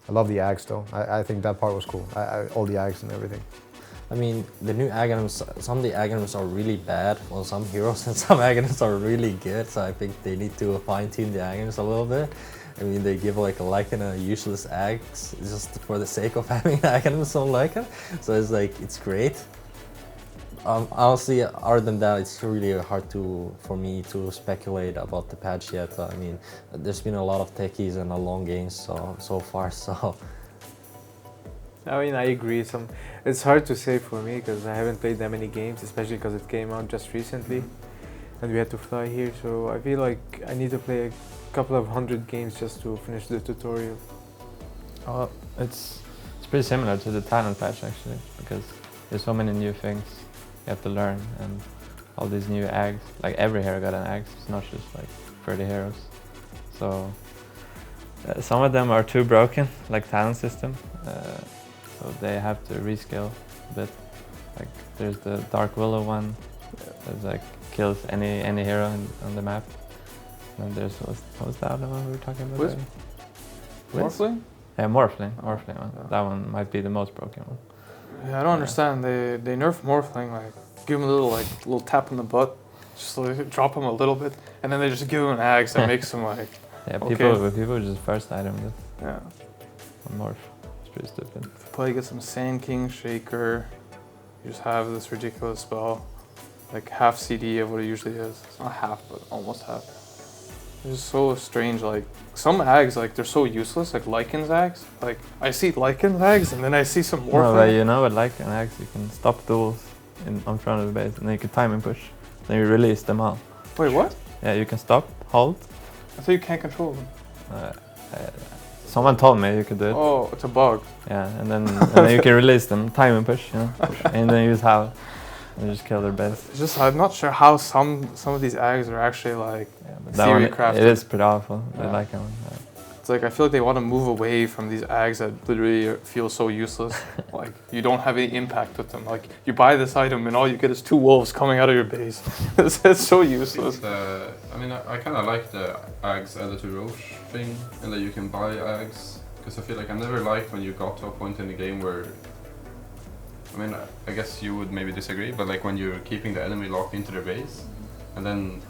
I love the Ags though. I think that part was cool. All the Ags and everything. I mean, the new Aghanims, some of the Aghanims are really bad on some heroes and some Aghanims are really good, so I think they need to fine-tune the Aghanims a little bit. I mean, they give like a Lycan a useless Ags just for the sake of having Aghanims on Lycan, so it's like, it's great. Honestly, other than that, it's really hard for me to speculate about the patch yet. I mean, there's been a lot of techies and a long games so far, so. I mean, I agree. It's hard to say for me because I haven't played that many games, especially because it came out just recently, and we had to fly here. So I feel like I need to play a couple of 100 games just to finish the tutorial. It's pretty similar to the talent patch actually, because there's so many new things you have to learn, and all these new Ags. Like every hero got an Ags. It's not just like 30 heroes. So some of them are too broken, like talent system. So they have to rescale a bit. Like there's the Dark Willow one that like kills any hero on the map. And there's what was the other one we were talking about? Wisp? Morphling? Yeah, Morphling one. Yeah. That one might be the most broken one. Yeah, I don't understand. They nerf Morphling, like give him a little tap on the butt, just like, drop him a little bit, and then they just give him an axe that makes him like. Yeah, okay. people just first item this. Yeah. On Morph. It's pretty stupid. If you play get some Sand King Shaker, you just have this ridiculous spell, like half CD of what it usually is. It's not half, but almost half. It's just so strange. Like some Ags, like they're so useless. Like Lycan's Ags. Like I see Lycan's Ags, and then I see some Morphling. No, but you know what Lycan Ags, you can stop duels on front of the base, and then you can time and push. Then you release them all. Wait, what? Yeah, you can stop, hold. I thought you can't control them. Someone told me you could do it. Oh, it's a bug. Yeah, and then you can release them, time and push, you know, and then use howl, and just kill their base. It's just I'm not sure how some of these Ags are actually like That one, crafted. it is pretty awful. Yeah. I like that one. Yeah. It's like I feel like they want to move away from these Ags that literally feel so useless. Like you don't have any impact with them. Like you buy this item and all you get is 2 wolves coming out of your base. It's so useless. I mean, I kind of like the Ags added to Roche thing, and that you can buy Ags, because I feel like I never liked when you got to a point in the game where, I mean, I guess you would maybe disagree, but like when you're keeping the enemy locked into their base, and then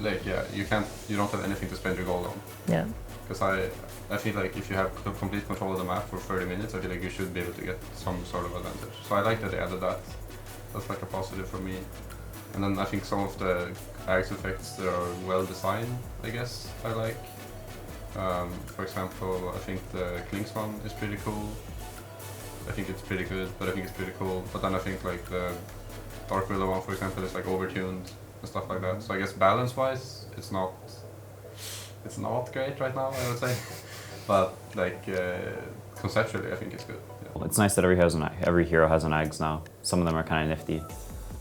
like you don't have anything to spend your gold on. Yeah. Because I feel like if you have complete control of the map for 30 minutes, I feel like you should be able to get some sort of advantage. So I like that they added that. That's like a positive for me. And then I think some of the Ags effects that are well designed, I guess, I like. For example, I think the Clinks one is pretty cool. I think it's pretty good, but I think it's pretty cool. But then I think like the Dark Willow one, for example, is like overtuned and stuff like that. So I guess balance-wise, it's not great right now, I would say. But like conceptually, I think it's good. Yeah. It's nice that every hero has an Ags now. Some of them are kind of nifty.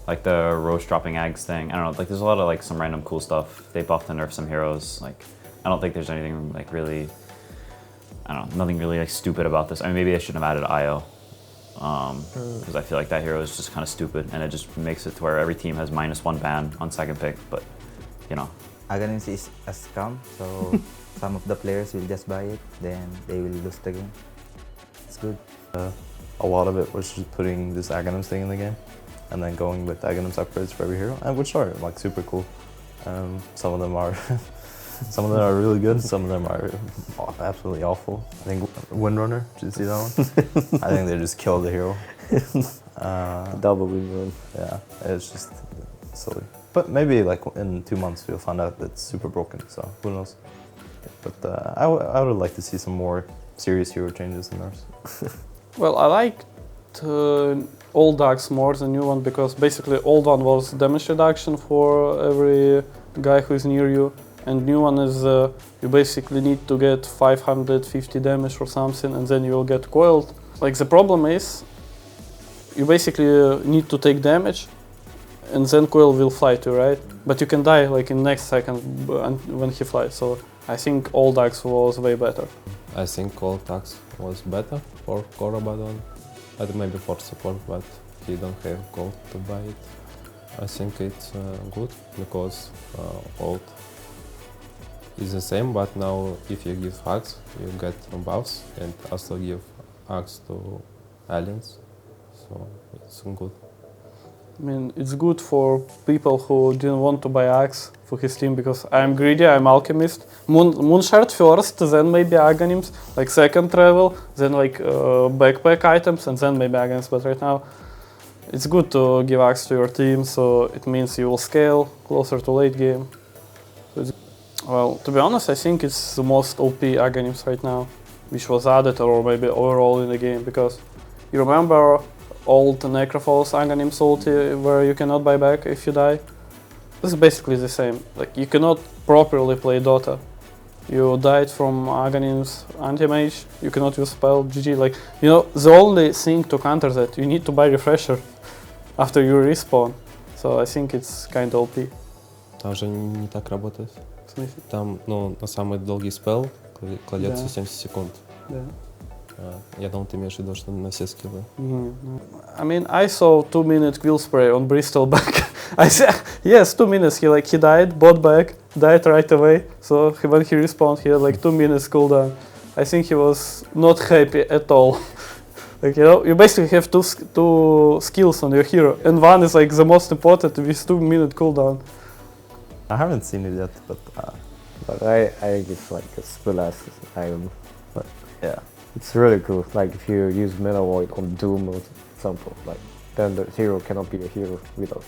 Like the Roche dropping Ags thing. I don't know, like there's a lot of like some random cool stuff. They buffed and nerfed some heroes. Like I don't think there's anything like really, I don't know, nothing really like stupid about this. I mean, maybe I shouldn't have added IO. Because I feel like that hero is just kind of stupid, and it just makes it to where every team has -1 ban on second pick, but you know. Aghanim is a scam, so some of the players will just buy it, then they will lose the game. It's good. A lot of it was just putting this Aghanims thing in the game, and then going with Aghanims upgrades for every hero, and which are like super cool. Some of them are really good. Some of them are absolutely awful. I think Windrunner. Did you see that one? I think they just killed the hero. Double Windrunner. Yeah, it's just silly. But maybe like in 2 months we'll find out that it's super broken. So who knows? But I would like to see some more serious hero changes in ours. Well, I liked old Axe more than new one, because basically old one was damage reduction for every guy who is near you, and new one is you basically need to get 550 damage or something, and then you will get coiled. Like the problem is, you basically need to take damage, and then coil will fly to you, right? But you can die like in next second when he flies. So I think old Axe was way better. I think old Axe was better for core Abaddon, and maybe for support, but he don't have gold to buy it. I think it's good because old is the same, but now if you give axe, you get buffs and also give axe to aliens. So it's good. I mean, it's good for people who didn't want to buy axe for his team because I'm greedy, I'm Alchemist. Moonshard first, then maybe Aghanims, like second travel, then like backpack items, and then maybe Aghanims. But right now, it's good to give axe to your team, so it means you will scale closer to late game. So well, to be honest, I think it's the most OP Aghanims right now, which was added or maybe overall in the game, because you remember old Necrophile's Aghanim's ulti where you cannot buy back if you die? This is basically the same. Like, you cannot properly play Dota. You died from Aghanim's Anti-Mage, you cannot use spell, GG. Like, you know, the only thing to counter that, you need to buy refresher after you respawn. So I think it's kind of OP. Там же не так работает. В смысле? Там, ну, на самый долгий спел кладется 70 секунд. Да. Я думал, ты имеешь в виду, что на все скиллы. I mean, I saw 2-minute quill spray on Bristol back. I said, yes, 2 minutes. He died, bought back, died right away. So when he respawned, he had like 2 minutes cooldown. I think he was not happy at all. Like, you know, you basically have two skills on your hero, and one is like the most important with 2-minute cooldown. I haven't seen it yet, but I think it's like a spell assassin item. But yeah. It's really cool. Like if you use Mana Void on Doom or something, like then the hero cannot be a hero without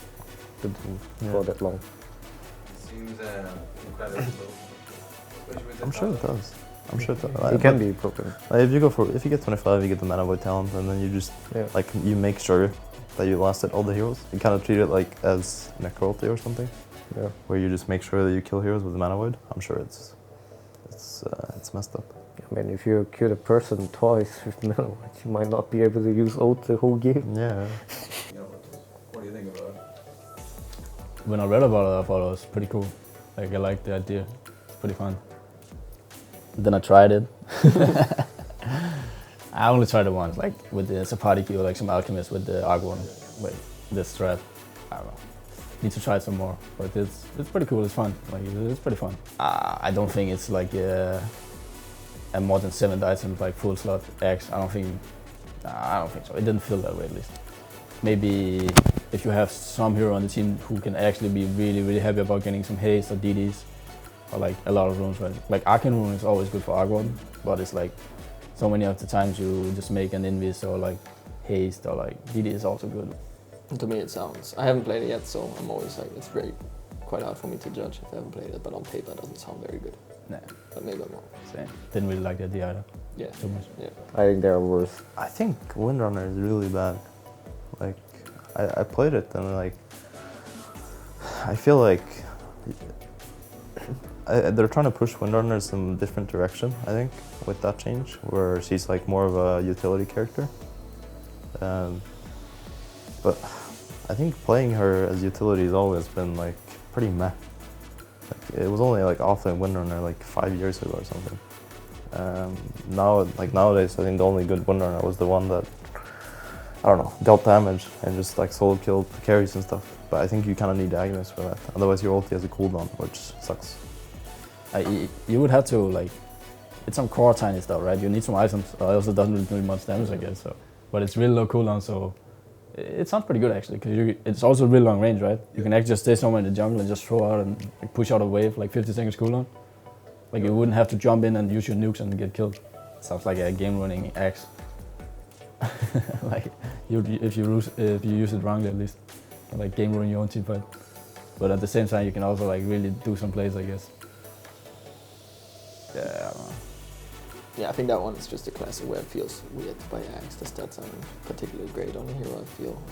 the Doom for that long. Seems incredible. I'm sure it does. I'm sure it does. It can be broken. Like if you get 25, you get the Mana Void talent, and then you just like you make sure that you lasted all the heroes. You kind of treat it like as Necrophile or something. Yeah. Where you just make sure that you kill heroes with the Mana Void. I'm sure it's messed up. I mean, if you kill a person twice with Mana Void, you might not be able to use ult the whole game. Yeah. What do you think about it? When I read about it, I thought it was pretty cool. Like, I liked the idea. It's pretty fun. Then I tried it. I only tried it once, like with the Sapati or like some Alchemist with the Aghanim, like this strat. I don't know. Need to try it some more, but it's pretty cool. It's fun. Like, it's pretty fun. I don't think it's like a more than 7 items like full slot X. I don't think so. It didn't feel that way, at least. Maybe if you have some hero on the team who can actually be really happy about getting some haste or DDs or like a lot of runes, right? Like Arcane rune is always good for Aghanim, but it's like so many of the times you just make an invis or like haste or like DD is also good. To me it sounds, I haven't played it yet, so I'm always like, it's quite hard for me to judge if I haven't played it, but on paper it doesn't sound very good. Nah. But maybe I'm wrong. Same. Didn't really like the idea either. Yeah. Too much. Yeah. I think they're worse. I think Windrunner is really bad. Like, I played it and like, I feel like they're trying to push Windrunner in some different direction, I think, with that change, where she's like more of a utility character. But I think playing her as utility has always been like pretty meh. Like, it was only like off in Windrunner like 5 years ago or something. Nowadays, I think the only good Windrunner was the one that, I don't know, dealt damage and just like solo killed the carries and stuff. But I think you kind of need Aghanim for that. Otherwise, your ulti has a cooldown, which sucks. You would have to like, it's some core tiny stuff, right? You need some items, or else it doesn't really do much damage, I guess. So, but it's really low cooldown, so it sounds pretty good actually. Because it's also really long range, right? You can actually just stay somewhere in the jungle and just throw out and like, push out a wave, like 50 seconds cooldown. Like you wouldn't have to jump in and use your nukes and get killed. Sounds like a game-running axe. Like if you use it wrongly, at least, like game-ruin your own team fight. But at the same time, you can also like really do some plays, I guess. Yeah, I don't know. Yeah, I think that one is just a classic where it feels weird to buy axe. The stats aren't particularly great on the hero, I feel.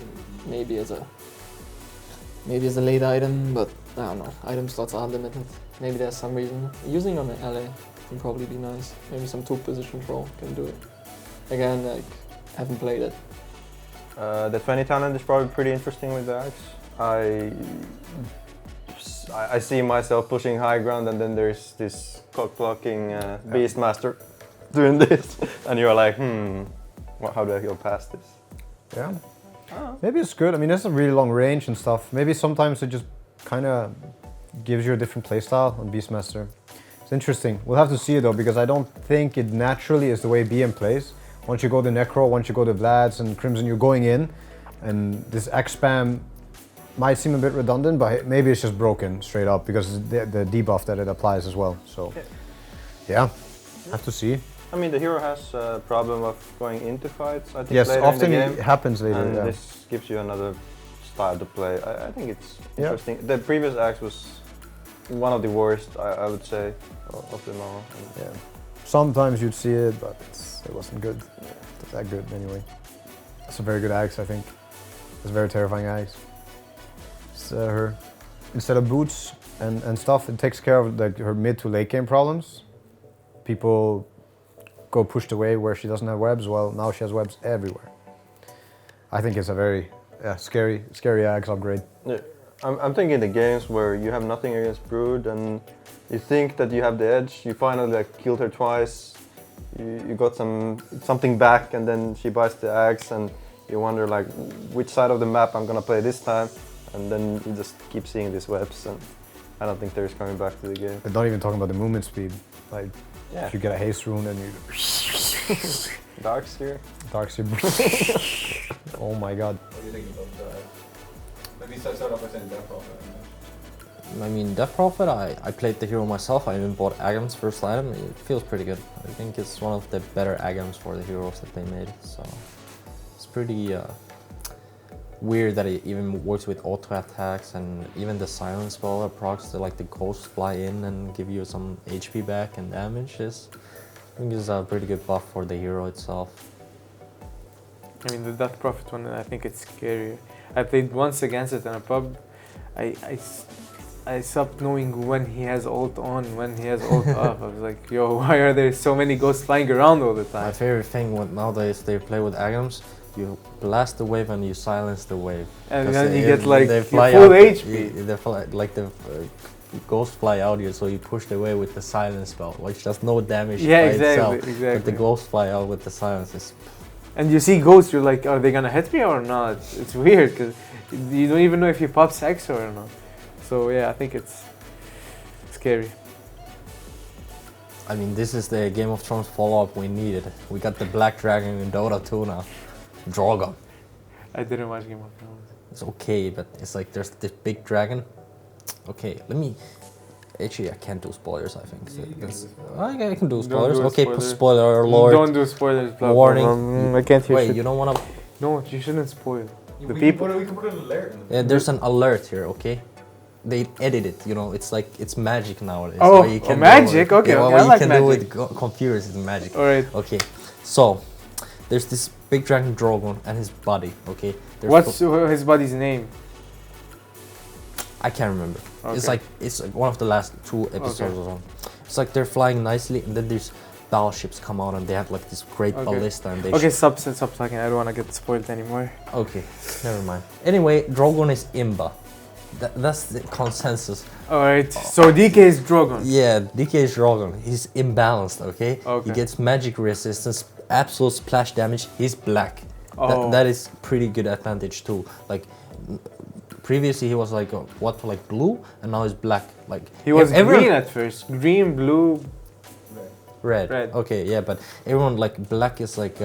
Maybe as a late item, but I don't know. Item slots are limited. Maybe there's some reason. Using on the LA can probably be nice. Maybe some 2-position troll can do it. Again, like, haven't played it. The 20 talent is probably pretty interesting with the axe. I see myself pushing high ground, and then there's this cock-blocking Beastmaster doing this, and you're like, how do I go past this? Yeah. Maybe it's good. I mean, it's a really long range and stuff. Maybe sometimes it just kind of gives you a different playstyle on Beastmaster. It's interesting. We'll have to see it though, because I don't think it naturally is the way BM plays. Once you go to Necro, once you go to Vlad's and Crimson, you're going in, and this X spam might seem a bit redundant, but maybe it's just broken straight up because the debuff that it applies as well. So, yeah, have to see. I mean, the hero has a problem of going into fights, I think, Yes, later often in the game. it happens later. And Yeah. this gives you another style to play. I think it's Yeah. interesting. The previous axe was one of the worst, I would say, of them all. And Yeah. Sometimes you'd see it, but it wasn't good. Not that good anyway. It's a very good axe, I think. It's a very terrifying axe. It's her, instead of boots and stuff, it takes care of like her mid to late game problems. People go pushed away where she doesn't have webs. Well, now she has webs everywhere. I think it's a very scary axe upgrade. yeah. I'm thinking the games where you have nothing against Brood and you think that you have the edge, you finally like killed her twice, you got something back, and then she buys the axe and you wonder like which side of the map I'm gonna play this time, and then you just keep seeing these webs, and I don't think there's coming back to the game. But not even talking about the movement speed. Like Yeah. if you get a haste rune and you Darkseer. oh my god. What do you think about that? Maybe start off by saying Death Prophet. I mean, Death Prophet, I played the hero myself. I even bought Aghanim's first item. It feels pretty good. I think it's one of the better Aghanims for the heroes that they made. So it's pretty weird that it even works with auto attacks, and even the silence spell procs like the ghosts fly in and give you some HP back and damage. I think is a pretty good buff for the hero itself. I mean, the Death Prophet one, I think it's scarier. I played once against it in a pub. I stopped knowing when he has ult on, when he has ult off. I was like, yo, why are there so many ghosts flying around all the time? My favorite thing nowadays they play with Aghanims, you blast the wave and you silence the wave. And then you get like they full fly out, HP. They fly, like the ghosts fly out here, so you push the wave with the silence spell, which does no damage Yeah, by exactly, itself. exactly. But the ghosts fly out with the silences. And you see ghosts, you're like, are they gonna hit me or not? It's weird, because you don't even know if he pops Hex or not. So yeah, I think it's scary. I mean, this is the Game of Thrones follow-up we needed. We got the Black Dragon in Dota 2 now. Drogon. I didn't watch Game of Thrones. It's okay, but it's like there's this big dragon. Okay, let me... Actually, I can't do spoilers, I think. I can do spoilers. do Okay, spoilers. spoiler alert. Don't do spoilers. Blah, Warning. Blah, blah. I can't hear Wait, shit. you don't want to... No, you shouldn't spoil. The We people... can put an alert in the Yeah, there's an alert here, okay? They edit it, you know, it's like, it's magic nowadays. Oh, what you can magic? do, Okay, yeah, okay, what I you like can magic. do with computers is magic. Alright. Okay, so, there's this big dragon Drogon and his body, okay? What's his body's name? I can't remember. Okay. It's like one of the last 2 episodes or something. It's like they're flying nicely, and then these battleships come out and they have like this great ballista, and they Okay, stop talking. I don't want to get spoiled anymore. Okay, never mind. Anyway, Drogon is Imba. That's the consensus. Alright, so DK is Drogon. Yeah, DK is Drogon. He's imbalanced, okay? Okay. He gets magic resistance, absolute splash damage. He's black. Oh. That is pretty good advantage too. Like previously he was like like blue, and now he's black. Like He was everyone- green at first. Green, blue, Red. Red. Okay, yeah, but everyone like black is like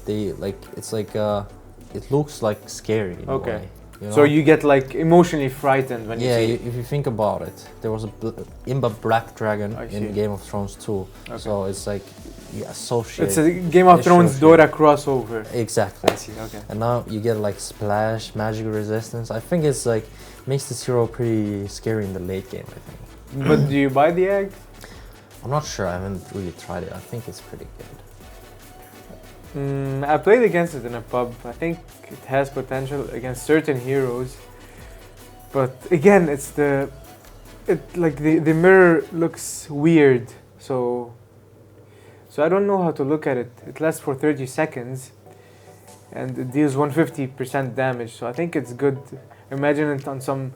it looks like scary in a Okay. way, you know? So you get like emotionally frightened when you see it. If you think about it, there was a Imba Black Dragon I in see. Game of Thrones too. Okay. So it's like you associate. It's a Game of Thrones associate. Dota crossover. Exactly. I see, okay. And now you get like splash, magic resistance. I think it's like makes this hero pretty scary in the late game, I think. But do you buy the egg? I'm not sure, I haven't really tried it. I think it's pretty good. I played against it in a pub. I think it has potential against certain heroes. But again, it's the mirror looks weird. So I don't know how to look at it. It lasts for 30 seconds and it deals 150% damage. So I think it's good. Imagine it on some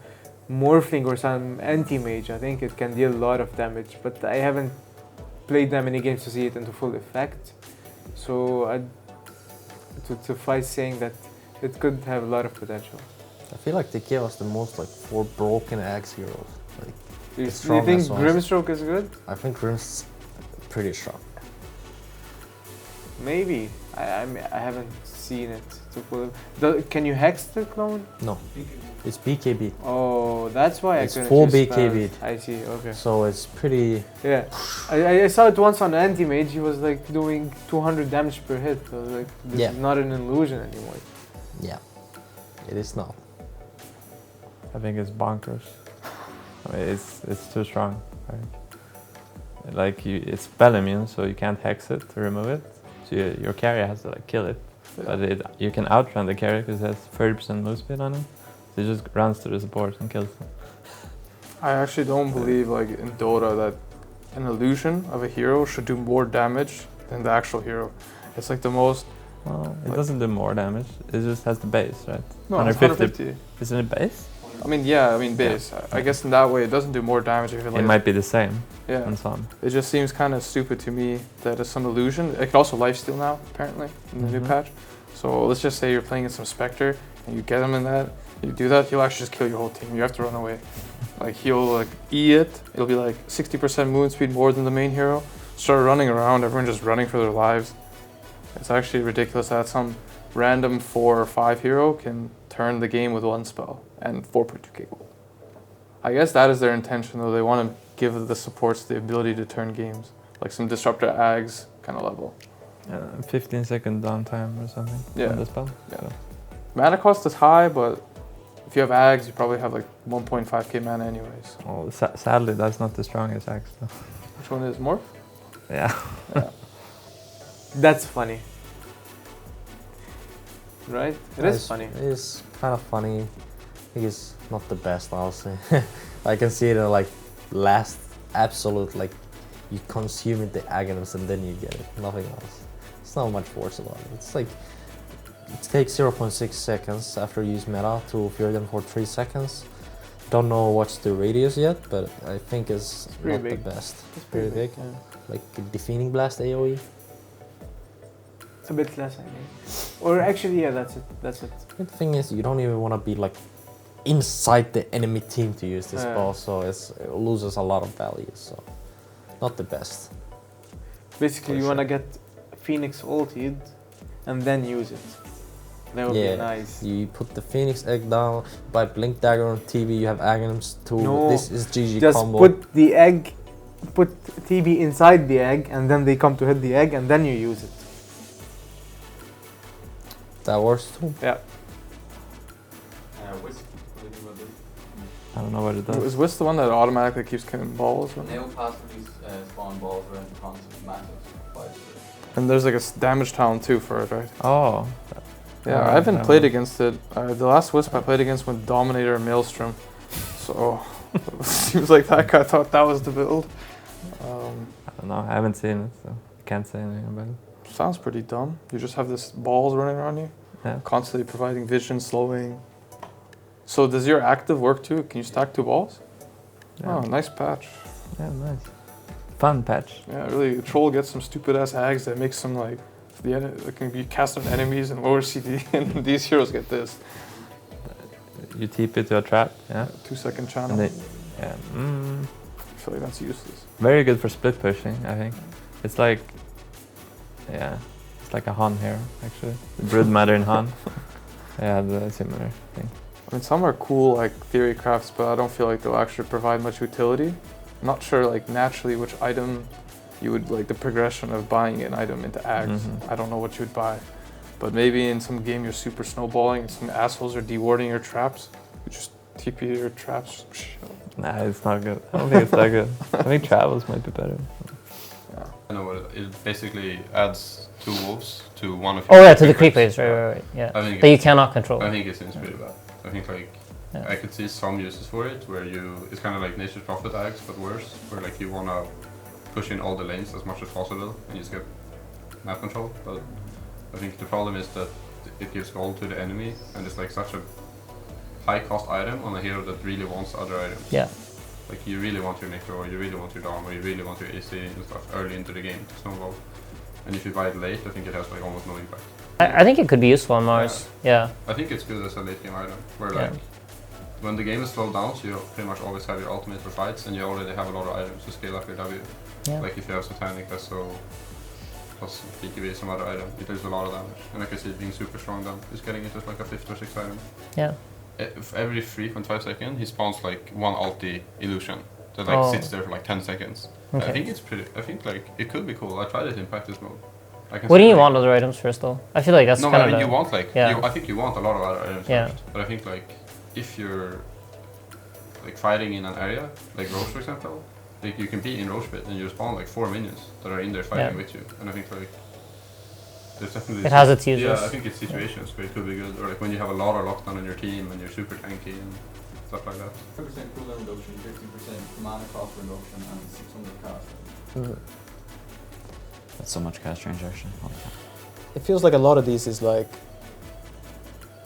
Morphling or some Anti-Mage. I think it can deal a lot of damage, but I haven't played that many games to see it into full effect. So I'd suffice saying that it could have a lot of potential. I feel like they gave us the most like 4 broken axe heroes. Like Do you strong think as well. Grimstroke is good? I think Grim's pretty strong. Maybe. I haven't seen it to pull it. Can you hex the clone? No, it's BKB. Oh, that's why It's I couldn't full use BKB. spells. I see, okay. So it's pretty... Yeah. I saw it once on Anti-Mage, he was like doing 200 damage per hit. I was like, this is not an illusion anymore. Yeah, it is not. I think it's bonkers. I mean, it's too strong. Right? Like it's spell immune, so you can't hex it to remove it. So your carrier has to like kill it. But you can outrun the carrier because it has 30% move speed on him. So he just runs to the support and kills them. I actually don't believe like in Dota that an illusion of a hero should do more damage than the actual hero. It's like the most... Well, it doesn't do more damage. It just has the base, right? No, 150. Isn't it base? I mean, yeah, base. Yeah. I guess in that way it doesn't do more damage. If it might be the same. Yeah. On some. It just seems kind of stupid to me that it's some illusion. It can also lifesteal now, apparently, in the new patch. So let's just say you're playing some Spectre and you get him in that. You do that, he'll actually just kill your whole team. You have to run away. Like he'll like E it. It'll be like 60% movement speed more than the main hero. Start running around. Everyone just running for their lives. It's actually ridiculous that some random 4 or 5 hero can turn the game with one spell and 4.2k gold. I guess that is their intention though. They want to give the supports the ability to turn games, like some Disruptor Ags kind of level. 15-second downtime or something on the spell. Yeah. So. Mana cost is high, but if you have Ags, you probably have like 1.5k mana anyways. Oh, sadly, that's not the strongest Axe though. Which one is Morph? Yeah. That's funny. Right? It is funny. It is kind of funny. I think it's not the best, honestly. I can see it in like last absolute, like you consume it, the Aghanims, and then you get it. Nothing else. It's not much worse about it. It's like it takes 0.6 seconds after you use meta to fear them for 3 seconds. Don't know what's the radius yet, but I think it's not the best. It's pretty big. Yeah. Like Defeating Blast AoE. It's a bit less, I think. Or actually, yeah, that's it. That's it. The thing is, you don't even want to be like inside the enemy team to use this spell, so it loses a lot of value. So, not the best. Basically, you want to get Phoenix ulted and then use it. That would be nice. You put the Phoenix egg down, buy Blink Dagger on TB, you have Aghanims too. No, this is GG just combo. put the egg, put TB inside the egg, and then they come to hit the egg, and then you use it. That works too. Yeah. I don't know what it does. Is Wisp the one that automatically keeps killing balls? Nail passively spawn balls around the concept massive. And there's like a damage town too for it, right? Oh. Yeah, I haven't played against it. The last Wisp I played against went Dominator and Maelstrom. So, it seems like that guy thought that was the build. I don't know, I haven't seen it, so I can't say anything about it. Sounds pretty dumb. You just have this balls running around you, constantly providing vision, slowing. So does your active work too? Can you stack 2 balls? Yeah. Oh, nice patch. Yeah, nice. Fun patch. Yeah, really. The troll gets some stupid ass hags that makes some like that can be cast on enemies and lower CD, and these heroes get this. You TP it to a trap, yeah. 2-second channel. I feel like that's useless. Very good for split pushing, I think. It's like, it's like a Han hero actually. The Broodmother in Han. Yeah, the similar thing. I mean, some are cool like theory crafts, but I don't feel like they'll actually provide much utility. I'm not sure like naturally which item you would like the progression of buying an item into Ags. I don't know what you would buy. But maybe in some game you're super snowballing and some assholes are dewarding your traps. You just TP your traps. Nah, it's not good. I don't think it's that good. I think Travels might be better. Yeah. I know what it basically adds 2 wolves to one of your Oh yeah, to the creepers, right. Yeah. That you cannot control. I think it seems pretty bad. I think like I could see some uses for it where it's kind of like Nature's Prophet Ags, but worse, where like you wanna push in all the lanes as much as possible and you just get map control. But I think the problem is that it gives gold to the enemy and it's like such a high cost item on a hero that really wants other items. Yeah. Like you really want your Necro, or you really want your Dom, or you really want your AC and stuff early into the game to snowball. And if you buy it late, I think it has like almost no impact. I think it could be useful on Mars. Yeah. I think it's good as a late game item, where like when the game is slowed down, so you pretty much always have your ultimate for fights, and you already have a lot of items to scale up your W. Yeah. Like if you have Satanic, that's so plus BKB, some other item, it does a lot of damage. And I can see it being super strong then. He's getting it as like a 5th or 6th item. Yeah. Every 3.5 seconds, he spawns like one ulti illusion that like sits there for like 10 seconds. Okay. I think it's pretty. I think like it could be cool. I tried it in practice mode. What do you want other items first though? I feel like that's no, kind I mean of you want like I think you want a lot of other items first. But I think like if you're like fighting in an area like Roche for example, like you can be in Roche pit and you spawn like 4 minions that are in there fighting with you, and I think like there's definitely it has its uses. Yeah, I think it's situations where it could be good, or like when you have a lot of lockdown on your team and you're super tanky and stuff like that. 10% cooldown reduction, 50% mana cost reduction, and 600 cast. That's so much cast range actually. It feels like a lot of these is like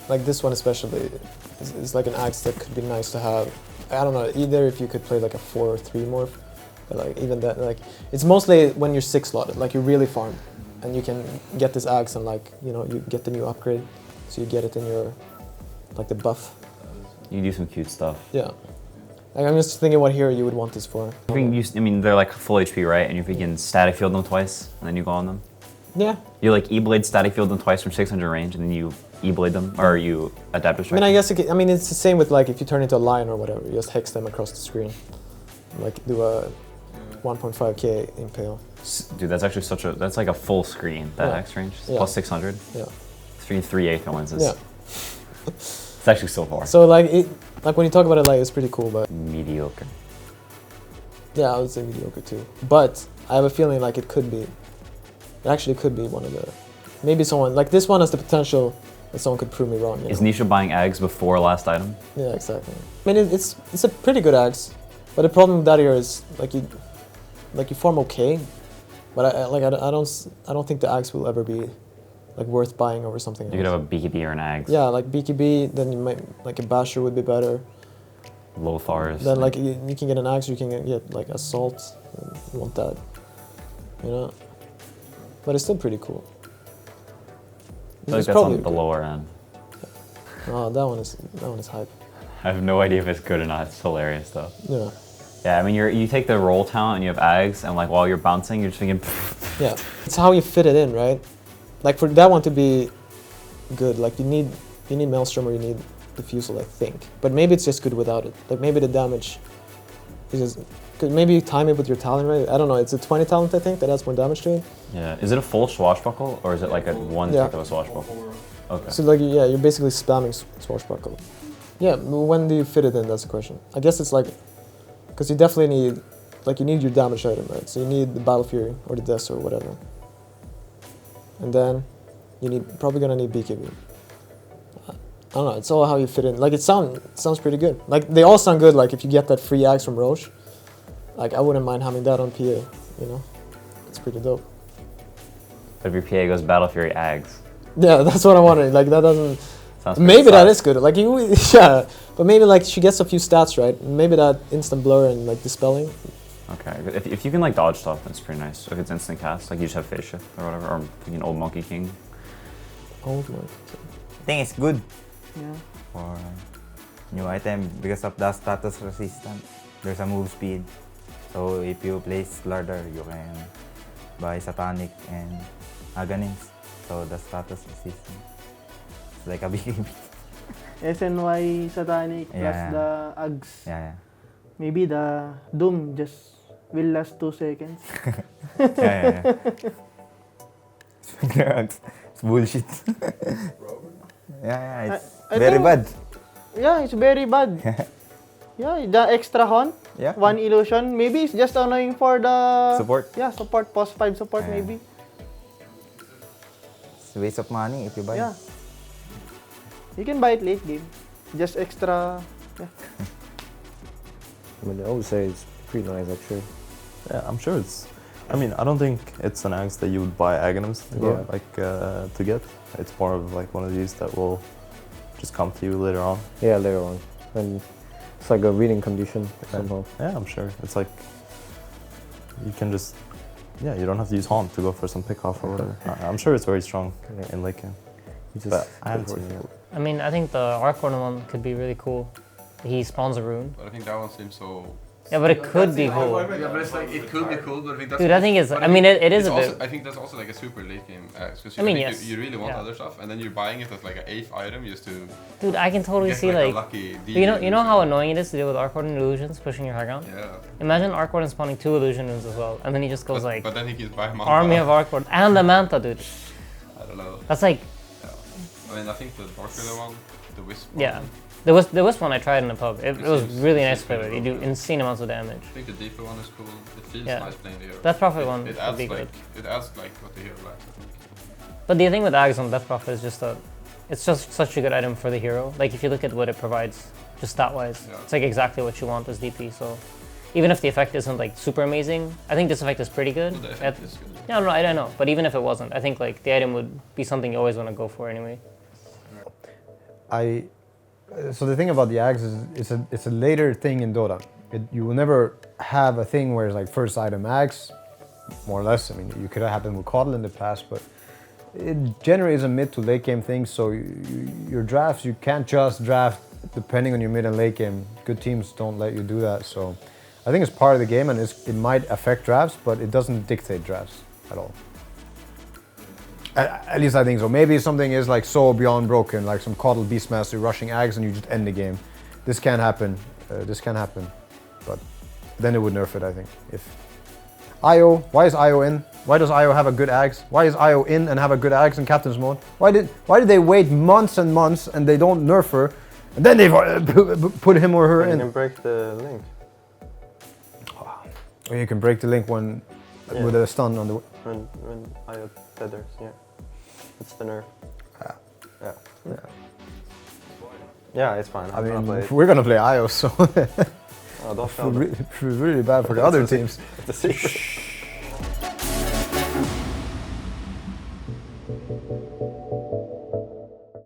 this one especially is like an axe that could be nice to have. I don't know, either if you could play like a 4 or 3 morph, but like even that, like it's mostly when you're 6 slotted, like you really farm and you can get this axe and like, you know, you get the new upgrade, so you get it in your, like the buff. You do some cute stuff. Yeah. Like I'm just thinking what hero you would want this for. I mean, they're like full HP, right? And you can static field them twice, and then you go on them. Yeah. You like E-blade static field them twice from 600 range, and then you E-blade them, or you adaptive strike. I mean, I guess it's the same with like if you turn into a lion or whatever, you just hex them across the screen, like do a 1.5k impale. Dude, that's actually that's like a full screen, that X range, plus 600. Yeah. 3/8 lenses. Yeah. It's actually so far. So like when you talk about it, like it's pretty cool, but mediocre. Yeah, I would say mediocre too. But I have a feeling like it actually could be one of the, maybe someone like this one has the potential that someone could prove me wrong. Is Nisha buying Ags before last item? Yeah, exactly. I mean, it's a pretty good axe, but the problem with that here is like you form okay, but I don't think the axe will ever be like worth buying over something else. You could have a BKB or an Ags. Yeah, like BKB, then you might like a Basher would be better. Lothars. Then like you can get an axe, you can get like assault. You want that, you know? But it's still pretty cool. I feel like that's on the lower end. Oh, that one is hype. I have no idea if it's good or not. It's hilarious though. Yeah. Yeah, I mean, you take the roll talent and you have Ags, and like while you're bouncing, you're just thinking. Yeah, it's how you fit it in, right? Like for that one to be good, like you need Maelstrom or you need Diffusal, I think. But maybe it's just good without it. Like maybe the damage is just, could maybe you time it with your talent, right? I don't know. It's a 20 talent, I think, that adds more damage to it. Yeah. Is it a full swashbuckle or is it like a one tick of a swashbuckle? Okay. So like you're basically spamming swashbuckle. Yeah. When do you fit it in? That's the question. I guess it's like, because you definitely need, like you need your damage item, right? So you need the Battle Fury or the Death or whatever. And then you probably gonna need BKB. I don't know, it's all how you fit in. Like it sounds pretty good. Like they all sound good, like if you get that free axe from Roche. Like I wouldn't mind having that on PA, you know? It's pretty dope. But if your PA goes Battle Fury Ags. Yeah, that's what I'm wondering. Like that doesn't sounds maybe that is good. Like yeah. But maybe like she gets a few stats, right? Maybe that instant blur and like dispelling. Okay, if you can like dodge stuff, that's pretty nice. If it's instant cast, like you just have Phase Shift or whatever, or an Old Monkey King. Old Monkey King. I think it's good. Yeah. For new item because of the status resistance. There's a move speed. So if you play Slardar, you can buy Satanic and Aghanim. So the status resistance. It's like a BKB. SNY Satanic plus the Ags. Yeah. Maybe the Doom just will last 2 seconds. yeah. It's bullshit. yeah, it's very bad. Yeah, it's very bad. Yeah, the extra horn. Yeah. 1 illusion. Maybe it's just annoying for the support. Yeah, support, post 5 support maybe. It's a waste of money if you buy. Yeah. You can buy it late game. Just extra. Yeah. I mean, I would say it's pretty nice actually. Yeah, I'm sure it's. I mean, I don't think it's an axe that you would buy Aghanims to get. It's more of like one of these that will just come to you later on. Yeah, later on, and it's like a reading condition somehow. Yeah, I'm sure. It's like you can just, you don't have to use Haunt to go for some pick off or whatever. I'm sure it's very strong in Lycan. But I haven't seen it yet. I mean, I think the Arc Warden one could be really cool. He spawns a rune. But I think that one seems so. Yeah, but it could be cool. Yeah, but it's like it could be cool, but I think that's. Dude, I think it's. I mean, it is a also, bit. I think that's also like a super late game axe because I mean, yes. you really want Yeah. other stuff, and then you're buying it as like an 8th item just to. Dude, I can totally get, see like, a like. lucky You know how annoying it is to deal with Arc Warden illusions pushing your high ground. Yeah. Imagine Arc Warden spawning 2 illusion runes as well, and then he just goes like. But then he keeps buying Manta. Army of Arc Warden and the Manta, dude. I don't know. That's like. Yeah. I mean, I think the Darker one, the Wisp. Yeah. One, The Wisp one I tried in the pub. It was really nice to play with. You do insane amounts of damage. I think the deeper one is cool. It feels Yeah. nice playing the hero. Death Prophet one it would adds be like good. it adds like what the hero lacks, I think. But the thing with Ags on Death Prophet is just that it's just such a good item for the hero. Like if you look at what it provides, just stat wise, Yeah. it's like exactly what you want as DP. So even if the effect isn't like super amazing, I think this effect is pretty good. Well, the effect is good. Yeah, no, I don't know. But even if it wasn't, I think like the item would be something you always want to go for anyway. So the thing about the axe is it's a later thing in Dota. You will never have a thing where it's like first item axe, more or less. I mean, you could have happened with Coddle in the past, but it generally is a mid to late game thing. So your drafts, you can't just draft depending on your mid and late game. Good teams don't let you do that. So I think it's part of the game, and it might affect drafts, but it doesn't dictate drafts at all. At least I think so. Maybe something is like so beyond broken, like some Coddle Beastmaster rushing Ags and you just end the game. This can happen. This can happen. But then it would nerf it, I think. If IO, why is IO in? Why does IO have a good Ags? Why is IO in and have a good Ags in Captain's mode? Why did they wait months and months and they don't nerf her, and then they put him or her in? You can break the link. Or you can break the link when with a stun on the. When IO tethers, yeah. It's the nerf. Yeah. Yeah, it's fine. I mean, we're gonna play IO, so oh, don't feel really bad for the other teams. It's a secret.